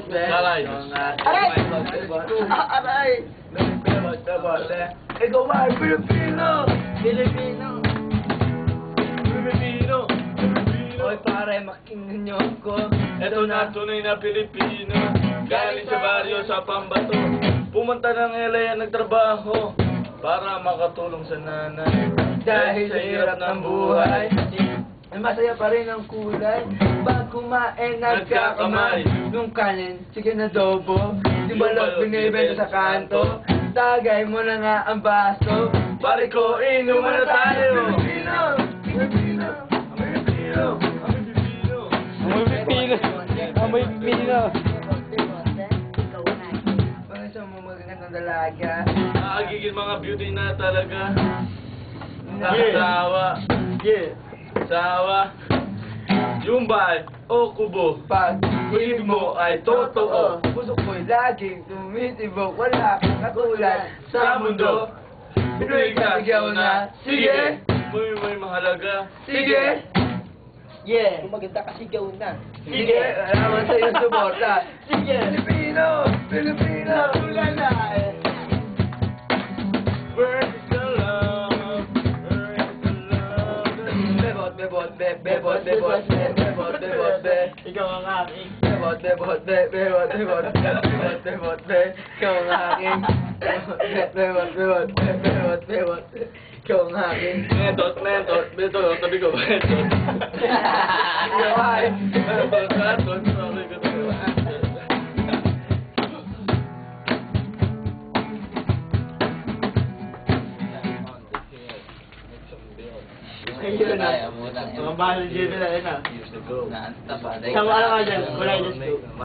bebot, Aray! Aray! Aray! Bebot, ikaw ay Pilipino! Pilipino! Pilipino! Hoy pare, makinggan niyo ako. Ito na tunay na Pilipino. Galing sa baryo sa Pambato. Pumunta ng LA at nagtrabaho para makatulong sa nanay. Dahil sa hirap ng buhay, ay masaya pa rin ang kulay. Pag kumain, nagkakamay. Nung kanin, chicken adobo. Di balot binibenta sa kanto. Tagay mo na nga ang baso. Pare ko, inuman na tayo! Pilipino! Pilipino! Pilipino! Pilipino! Amoy pino. Mga isang magagandang dalaga. Nakagigil mga beauty na talaga. Nakasawa. Sawa. Yumbay o kubo. Pag Kulit mo ay totoo. Puso ko'y laging tumitibok. Wala kang katulad sa mundo. Pinoy ka, sigaw na. Sige! May mahalaga. Sige! Yeah! Maganda kasi gaw na. Sige! Alaman sa iyong suporta. Sige! Pilipino! Pilipino! Tulala! Where is the love? Where is the love? Bebot, bebot, bebot, bebot, bebot, bebot, bebot, Ikaw ang aking. bebot, bebot, bebot, bebot, bebot, bebot, ikaw ang aking. Bebot, bebot, bebot, bebot, ikaw ang aking. Metot. Beto, tabi ko ba? Metot. Ikaw ay. Metot. Sabi ko tabi ko. Ayun na. Mga bahal dyan nila, yun na. Sama ka naman dyan. Wala yung